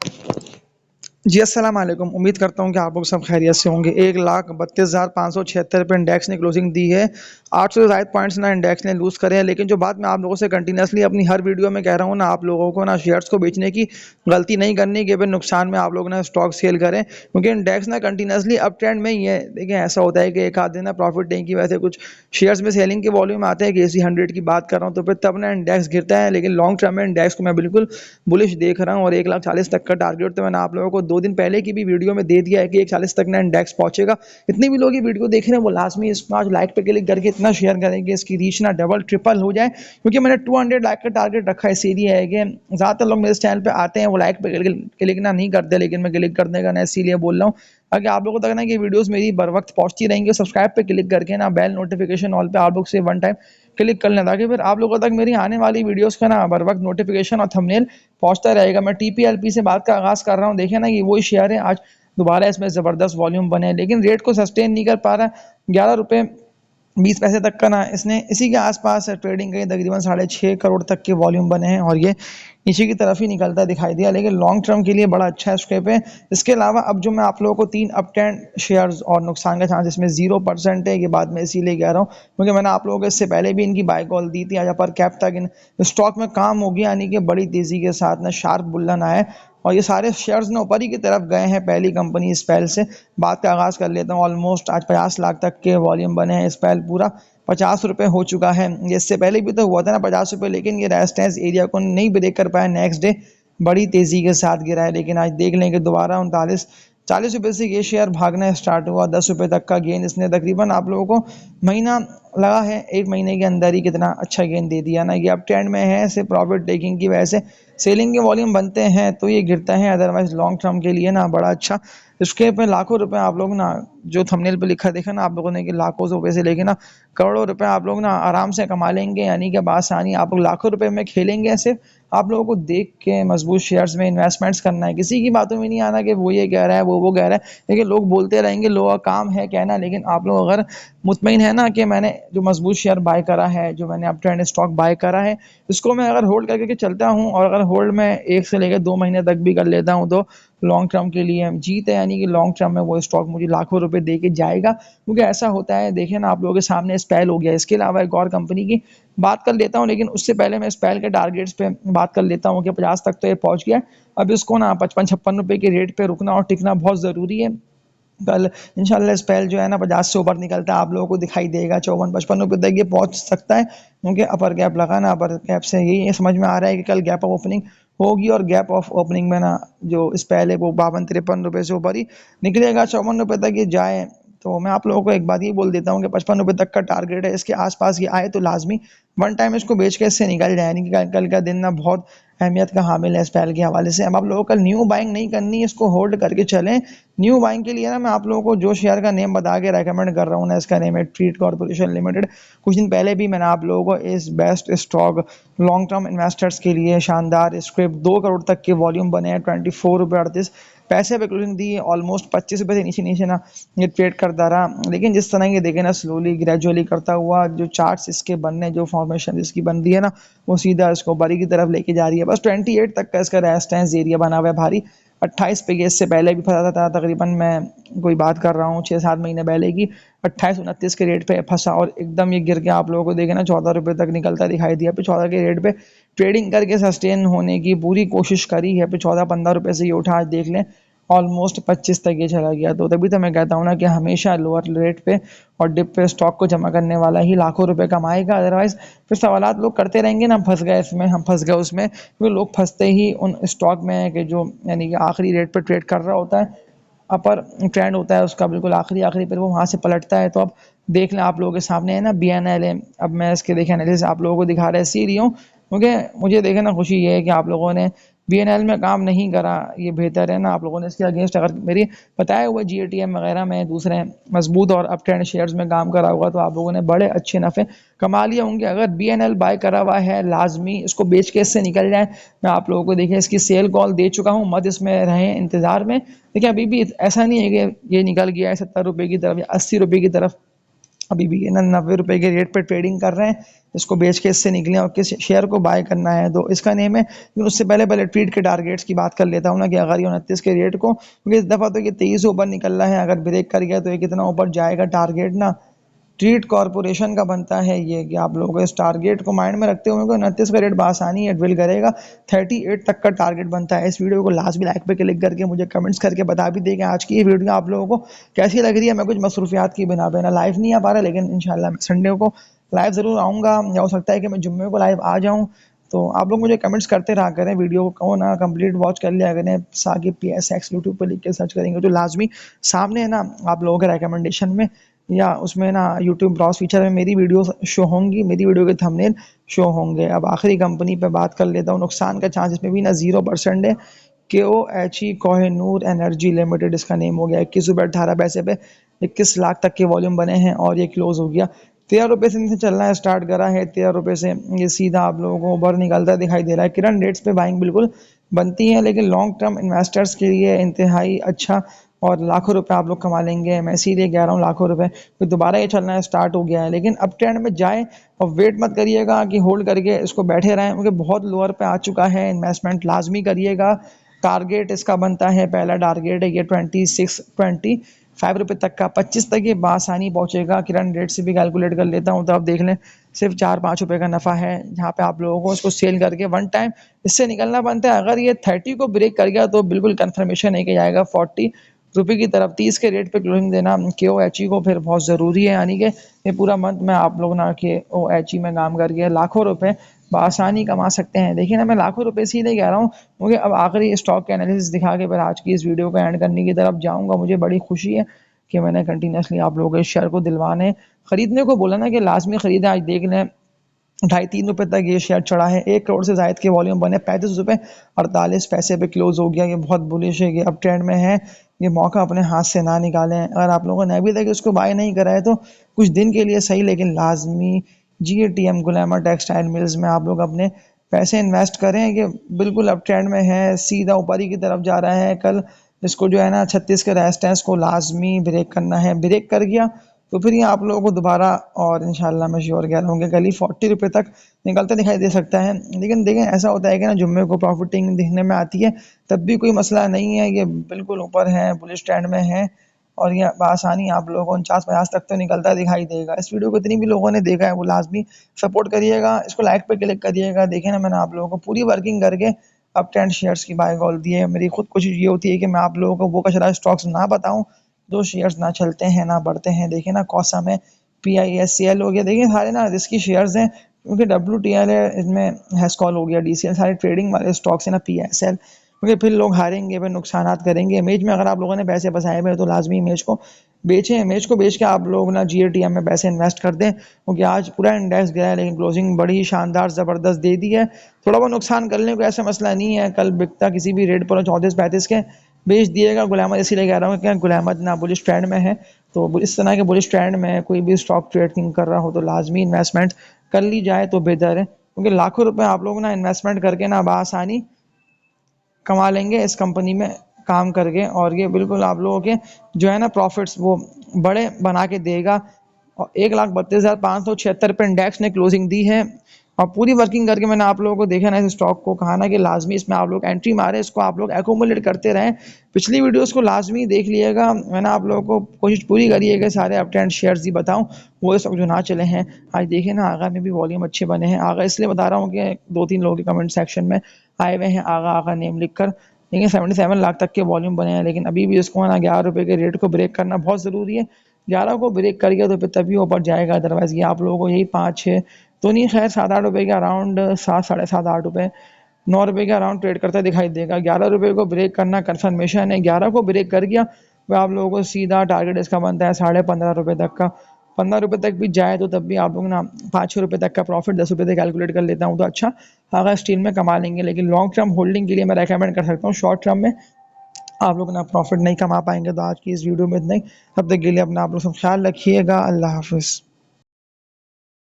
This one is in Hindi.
जी, अस्सलाम वालेकुम। उम्मीद करता हूँ कि आप लोग सब खैरियत से होंगे। 1,32,576 पे इंडेक्स ने क्लोजिंग दी है। 800 से ज़ायद पॉइंट्स ना इंडेक्स ने लूज़ करे हैं, लेकिन जो बात मैं आप लोगों से कंटिन्यूअसली अपनी हर वीडियो में कह रहा हूँ ना, आप लोगों को ना शेयर्स को बेचने की गलती नहीं करनी कि फिर नुकसान में आप लोग ना स्टॉक सेल करें, क्योंकि इंडेक्स ना कंटिन्यूअसली अप ट्रेंड में ही है। देखिए, ऐसा होता है कि एक आध दिन ना प्रॉफिट नहीं की वजह से कुछ शेयर्स में सेलिंग के वॉल्यूम आते हैं, केसी 100 की बात कर रहा हूँ, तो फिर तब ना इंडेक्स गिरता है। लेकिन लॉन्ग टर्म में इंडेक्स को मैं बिल्कुल बुलिश देख रहा हूँ, और 1,40,000 तक का टारगेट तो मैंने आप लोगों को 2 दिन पहले की भी वीडियो में दे दिया है कि 1,40 तक ना इंडेक्स पहुंचेगा। इतने भी लोग ये वीडियो देख रहे हैं वो लाजमी इसको आज लाइक पे क्लिक करके इतना शेयर करेंगे इसकी रीच ना डबल ट्रिपल हो जाए, क्योंकि मैंने 200 लाइक का टारगेट रखा है। इसीलिए है कि ज़्यादातर लोग मेरे चैनल पे आते हैं वो लाइक पे क्लिक ना नहीं करते, लेकिन मैं क्लिक करने का ना इसीलिए बोल रहा हूँ ताकि आप लोगों तक ना कि वीडियोस मेरी बर वक्त पहुंचती रहेंगी। सब्सक्राइब पे क्लिक करके ना बेल नोटिफिकेशन ऑल पे आप लोग से वन टाइम क्लिक कर लें, ताकि फिर आप लोगों तक मेरी आने वाली वीडियोस का ना बर वक्त नोटिफिकेशन और थंबनेल पहुंचता रहेगा। मैं टीपीएलपी से बात का आगाज़ कर रहा हूँ। देखिए ना, ये वही शेयर है, आज दोबारा इसमें ज़बरदस्त वॉल्यूम बने, लेकिन रेट को सस्टेन नहीं कर पा रहा। 11 रुपये 20 पैसे तक का ना इसने इसी के आसपास ट्रेडिंग करी, तकरीबन 6.5 करोड़ तक के वॉल्यूम बने हैं, और ये नीचे की तरफ ही निकलता दिखाई दिया, लेकिन लॉन्ग टर्म के लिए बड़ा अच्छा स्टेप है। इसके अलावा अब जो मैं आप लोगों को 3 अपट्रेंड शेयर्स और नुकसान का चांस इसमें 0% है, ये बात मैं इसीलिए कह रहा हूँ क्योंकि मैंने आप लोगों को इससे पहले भी इनकी बाय कॉल दी थी। आज अपर कैप तक इन स्टॉक में काम हो गया, यानी कि बड़ी तेज़ी के साथ ना शार्प बुल्लन आया, और ये सारे शेयर्स ना ऊपर ही की तरफ गए हैं। पहली कंपनी स्पेल से बात का आगाज़ कर लेता हूँ। ऑलमोस्ट आज 50 लाख तक के वॉल्यूम बने हैं। स्पेल पूरा 50 रुपये हो चुका है। ये इससे पहले भी तो हुआ था ना 50 रुपये, लेकिन ये रेजिस्टेंस एरिया को नहीं ब्रेक कर पाया। नेक्स्ट डे बड़ी तेज़ी के साथ गिरा है, लेकिन आज देख लें कि दोबारा 39-40 रुपये से ये शेयर भागना स्टार्ट हुआ। 10 रुपये तक का गेन इसने तकरीबन आप लोगों को महीना लगा है, 1 महीने के अंदर ही कितना अच्छा गेन दे दिया ना। ये अप ट्रेंड में है, सिर्फ प्रॉफिट टेकिंग की वजह से सेलिंग के वॉल्यूम बनते हैं तो ये गिरता है, अदरवाइज लॉन्ग टर्म के लिए ना बड़ा अच्छा। इसके पे लाखों रुपए आप लोग ना, जो थंबनेल पे लिखा देखा ना आप लोगों ने कि लाखों रुपए से लेके ना करोड़ों रुपए आप लोग ना आराम से कमा लेंगे, यानी कि बासानी आप लोग लाखों रुपए में खेलेंगे। ऐसे आप लोगों को देख के मजबूत शेयर्स में इन्वेस्टमेंट्स करना है, किसी की बातों में नहीं आना कि वो ये कह रहा है वो कह रहा है। देखिए, लोग बोलते रहेंगे, लोगों का काम है कहना, लेकिन आप लोग अगर मुतमईन है ना कि मैंने जो मजबूत शेयर बाय करा है, जो मैंने अप ट्रेंड स्टॉक बाय करा है, इसको मैं अगर होल्ड करके चलता हूँ, और अगर होल्ड में 1 से लेकर 2 महीने तक भी कर लेता हूँ, तो लॉन्ग टर्म के लिए जीत है, यानी कि लॉन्ग टर्म में वो स्टॉक मुझे लाखों रुपए दे के जाएगा। क्योंकि ऐसा होता है, देखिए ना आप लोगों के सामने स्पेल हो गया। इसके अलावा एक और कंपनी की बात कर लेता हूँ, लेकिन उससे पहले मैं स्पेल के टारगेट्स पे बात कर लेता हूँ कि 50 तक तो ये पहुंच गया। अब इसको ना 55-56 रुपए के रेट पे रुकना और टिकना बहुत ज़रूरी है। कल इंशाल्लाह स्पेल जो है ना 50 से ऊपर निकलता है, आप लोगों को दिखाई देगा। 54-55 रुपये तक ये पहुंच सकता है, क्योंकि अपर गैप लगा ना। अपर गैप से यही समझ में आ रहा है कि कल गैप ऑफ ओपनिंग होगी, और गैप ऑफ ओपनिंग में ना जो स्पेल है वो 52-53 रुपये से ऊपर ही निकलेगा। 54 रुपये तक ये जाए तो मैं आप लोगों को एक बात ये बोल देता हूँ कि 55 रुपये तक का टारगेट है। इसके आसपास ये आए तो लाजमी वन टाइम इसको बेच के इससे निकल जाए, यानी कि कल का दिन ना बहुत अहमियत का हामिल है स्पेल के हवाले से। अब आप लोगों को कल न्यू बाइंग नहीं करनी, इसको होल्ड करके चलें। न्यू बाइंग के लिए ना मैं आप लोगों को जो शेयर का नेम बता के रेकमेंड कर रहा हूँ ना, इसका नेम है ट्रीट कॉर्पोरेशन लिमिटेड। कुछ दिन पहले भी मैंने आप लोगों को इस best stock long term investors के लिए शानदार स्क्रिप्ट 2 करोड़ तक के वॉल्यूम बने हैं, 24 रुपये 38 पैसे पे क्लोजिंग दी है। ऑलमोस्ट 25 रुपये से नीचे नीचे ना ये ट्रेड करता रहा, लेकिन जिस तरह ये देखे ना स्लोली ग्रेजुअली करता हुआ जो चार्ट्स इसके बनने, जो फॉर्मेशन इसकी बन रही है ना, वो सीधा इसको बड़ी की तरफ लेके जा रही है। बस 28 तक का इसका रेजिस्टेंस एरिया बना हुआ है भारी। 28 पे ये इससे पहले भी फंसा था, तकरीबन मैं कोई बात कर रहा हूँ 6-7 महीने पहले की। 28-29 के रेट पे फंसा और एकदम ये गिर के आप लोगों को देखे ना 14 रुपये तक निकलता दिखाई दिया। फिर 14 के रेट पे ट्रेडिंग करके सस्टेन होने की पूरी कोशिश करी है। फिर 14-15 रुपये से ये उठा, आज देख लें ऑलमोस्ट 25 तक ये चला गया। तो तभी तो मैं कहता हूँ ना कि हमेशा लोअर रेट पे और डिप पे स्टॉक को जमा करने वाला ही लाखों रुपए कमाएगा। अदरवाइज फिर सवालात लोग करते रहेंगे ना, हम फंस गए इसमें, हम फंस गए उसमें, क्योंकि लोग फंसते ही उन स्टॉक में है कि जो यानी कि आखिरी रेट पे ट्रेड कर रहा होता है, अपर ट्रेंड होता है उसका बिल्कुल आखिरी आखिरी पर वो वहाँ से पलटता है। तो अब देख लें, आप लोगों के सामने है ना BNL है। अब मैं इसके देखे एनालिसिस आप लोगों को दिखा रहा है सी रही हूँ, क्योंकि मुझे देखे ना खुशी ये है कि आप लोगों ने BNL में काम नहीं करा, ये बेहतर है ना। आप लोगों ने इसके अगेंस्ट अगर मेरी बताया हुआ GATM वगैरह में दूसरे मजबूत और अप ट्रेंड शेयर्स में काम करा होगा, तो आप लोगों ने बड़े अच्छे नफ़े कमा लिए होंगे। अगर BNL बाय करा हुआ है, लाजमी इसको बेच के इससे निकल जाए। मैं आप लोगों को देखिए इसकी सेल कॉल दे चुका हूँ, मत इसमें रहें इंतज़ार में। देखिए, अभी भी ऐसा नहीं है कि ये निकल गया है 70 रुपये की तरफ या 80 रुपये की तरफ। अभी भी ये ना 90 रुपये के रेट पे ट्रेडिंग कर रहे हैं। इसको बेच के इससे निकलें और किस शेयर को बाय करना है तो इसका नेम है। लेकिन उससे पहले ट्वीट के टारगेट्स की बात कर लेता हूँ ना कि अगर ये 29 के रेट को, क्योंकि इस दफ़ा तो ये 23 से ऊपर निकल रहा है, अगर ब्रेक कर गया तो ये कितना ऊपर जाएगा टारगेट ना। ट्रीट कॉरपोरेशन का बनता है ये कि आप लोगों को इस टारगेट को माइंड में रखते हुए 29 का रेट बआसानी है ड्रिल करेगा। 38 तक का टारगेट बनता है। इस वीडियो को लास्ट भी लाइक पे क्लिक करके मुझे कमेंट्स करके बता भी दें कि आज की ये वीडियो आप लोगों को कैसी लग रही है। मैं कुछ मसरूफियात की बिना पे ना लाइव नहीं आ पा रहा, लेकिन इंशाल्लाह मैं संडे को लाइव ज़रूर आऊँगा, या हो सकता है कि मैं जुम्मे को लाइव आ जाऊँ। तो आप लोग मुझे कमेंट्स करते रहा करें, वीडियो को ना कंप्लीट वॉच कर लिया करें। साकिब PSX यूट्यूब पर लिख के सर्च करेंगे तो लाजमी सामने है ना आप लोगों के रिकमेंडेशन में या उसमें ना यूट्यूब ब्राउज फीचर में मेरी वीडियो शो होंगी, मेरी वीडियो के थंबनेल शो होंगे। अब आखिरी कंपनी पे बात कर लेता हूँ। नुकसान का चांस इसमें भी ना 0% है। KOHE कोहिनूर एनर्जी लिमिटेड इसका नेम हो गया। 21 रुपये 18 पैसे पे 21 लाख तक के वॉल्यूम बने हैं और ये क्लोज हो गया। 13 रुपये से नीचे चलना है स्टार्ट करा है। 13 रुपये से ये सीधा आप लोगों को ऊपर निकलता दिखाई दे रहा है। करंट रेट्स पे बाइंग बिल्कुल बनती है, लेकिन लॉन्ग टर्म इन्वेस्टर्स के लिए इंतहाई अच्छा और लाखों रुपए आप लोग कमा लेंगे। मैं इसीलिए कह रहा हूँ लाखों रुपए, तो दोबारा ये चलना है स्टार्ट हो गया है। लेकिन अप ट्रेंड में जाए और वेट मत करिएगा कि होल्ड करके इसको बैठे रहें, क्योंकि बहुत लोअर पे आ चुका है। इन्वेस्टमेंट लाजमी करिएगा। टारगेट इसका बनता है, पहला टारगेट है ये 25 रुपये तक का, 25 तक ये बासानी पहुंचेगा। किरण रेट से भी कैलकुलेट कर लेता हूँ तो आप देख लें, सिर्फ 4-5 रुपये का नफ़ा है जहाँ पे आप लोगों को इसको सेल करके वन टाइम इससे निकलना बनता है। अगर ये 30 को ब्रेक कर गया तो बिल्कुल कन्फर्मेशन है कि जाएगा 40 रुपये की तरफ। 30 के रेट पे क्लोजिंग देना KOHE को फिर बहुत ज़रूरी है, यानी कि ये पूरा मंथ में आप लोग ना KOHE में काम करके लाखों रुपए बआसानी कमा सकते हैं। देखिए ना, मैं लाखों रुपए इसीलिए कह रहा हूँ क्योंकि अब आखिरी स्टॉक के एनालिसिस दिखा के फिर आज की इस वीडियो को एंड करने की तरफ जाऊँगा। मुझे बड़ी खुशी है कि मैंने कंटिन्यूसली आप लोगों को इस शेयर को दिलवाने खरीदने को बोला ना कि लाजमी खरीदें। आज देख लें 2.5-3 रुपये तक ये शेयर चढ़ा है। 1 करोड़ से ज़ायद के वॉल्यूम बने, 35 रुपये 48 पैसे पे क्लोज हो गया। ये बहुत बुलिश है, ये अब ट्रेंड में है। ये मौका अपने हाथ से ना निकालें। अगर आप लोगों ने अभी तक इसको बाय नहीं करा है तो कुछ दिन के लिए सही, लेकिन लाजमी GATM गुलामा टेक्सटाइल मिल्स में आप लोग अपने पैसे इन्वेस्ट करें। ये बिल्कुल अब ट्रेंड में है, सीधा ऊपर ही की तरफ जा रहा है। कल इसको जो है ना 36 के रेजिस्टेंस को लाजमी ब्रेक करना है। ब्रेक कर गया तो फिर ये आप लोगों को दोबारा, और इंशाल्लाह मैं श्योर कह रहा हूँ कि कल ही 40 रुपये तक निकलता दिखाई दे सकता है। लेकिन देखें, ऐसा होता है कि ना जुम्मे को प्रॉफिटिंग दिखने में आती है, तब भी कोई मसला नहीं है। ये बिल्कुल ऊपर है, बुलिश ट्रेंड में है और ये बआसानी आप लोगों को 49-50 तक तो निकलता दिखाई देगा। इस वीडियो को इतनी भी लोगों ने देखा है वो लाजमी सपोर्ट करिएगा, इसको लाइक पे क्लिक करिएगा। देखें ना, मैंने आप लोगों को पूरी वर्किंग करके अब 10 शेयर्स की बाय कॉल दी है। मेरी खुद कोशिश ये होती है कि मैं आप लोगों को वो कचरा स्टॉक्स ना बताऊं जो शेयर्स ना चलते हैं ना बढ़ते हैं। देखिए ना, कौसा में PISCL हो गया, देखिए सारे ना रिस्की शेयर्स हैं, क्योंकि WTL है, इसमें हैस्कॉल हो गया, DCL, सारे ट्रेडिंग वाले स्टॉक्स हैं ना PSL। क्योंकि फिर लोग हारेंगे, फिर नुकसानात करेंगे। इमेज में अगर आप लोगों ने पैसे बचाए हुए हैं तो लाजमी इमेज को बेचें। इमेज को बेच के आप लोग ना GATM में पैसे इन्वेस्ट कर दें, क्योंकि आज पूरा इंडेक्स गया है लेकिन क्लोजिंग बड़ी ही शानदार ज़बरदस्त दे दी है। थोड़ा बहुत नुकसान कर लें, कोई ऐसा मसला नहीं है। कल बिकता किसी भी रेट पर 34-35 के बेच दिएगा। गुलामत इसीलिए कह रहा हूँ कि गुलामत ना बुलिश ट्रेंड में है, तो इस तरह के बुलिश ट्रेंड में कोई भी स्टॉक ट्रेडिंग कर रहा हो तो लाजमी इन्वेस्टमेंट कर ली जाए तो बेहतर है, क्योंकि लाखों रुपए आप लोग ना इन्वेस्टमेंट करके ना बआसानी कमा लेंगे इस कंपनी में काम करके। और ये बिल्कुल आप लोगों के जो है ना प्रॉफिट्स वो बड़े बना के देगा। और 1,32,576 पे इंडेक्स ने क्लोजिंग दी है। और पूरी वर्किंग करके मैंने आप लोगों को देखा ना इस स्टॉक को, कहा ना कि लाजमी इसमें आप लोग एंट्री मारें, इसको आप लोग एक्यूमुलेट करते रहें। पिछली वीडियोस को लाजमी देख लिएगा। मैंने आप लोगों को कोशिश पूरी करी है कि सारे अप ट्रेंड शेयर्स ही बताऊं, वो इस वक्त जो ना चले हैं। आज देखिए ना, आगा में भी वॉल्यूम अच्छे बने हैं। आगा इसलिए बता रहा हूँ कि 2-3 लोगों के कमेंट सेक्शन में आए हुए हैं आगा आगा नेम लिख कर। लेकिन 77 लाख तक के वॉल्यूम बने हैं, लेकिन अभी भी इसको ना 11 रुपये के रेट को ब्रेक करना बहुत ज़रूरी है। 11 को ब्रेक कर गया तो फिर तभी ऊपर जाएगा, अदरवाइज़ ये आप लोगों को यही 5-6 तो नहीं, खैर 7-8 रुपये के अराउंड, 7, साढ़े 7, 8 रुपये, 9 रुपये के अराउंड ट्रेड करता दिखाई देगा। 11 रुपये को ब्रेक करना कन्फर्मेशन है। 11 को ब्रेक कर गया तो आप लोगों को सीधा टारगेट इसका बनता है 15.5 रुपये तक का। 15 रुपये तक भी जाए तो तब भी आप लोग ना 5-6 रुपये तक का प्रॉफिट 10 रुपये से कैलकुलेट कर लेता हूँ तो अच्छा अगर स्टील में कमा लेंगे। लेकिन लॉन्ग टर्म होल्डिंग के लिए मैं रेकमेंड कर सकता हूँ। शॉर्ट टर्म में आप लोग ना प्रॉफिट नहीं कमा पाएंगे। तो आज की इस वीडियो में इतना ही। तब तक के लिए अपना आप लोग सब ख्याल रखिएगा। अल्लाह हाफिज़।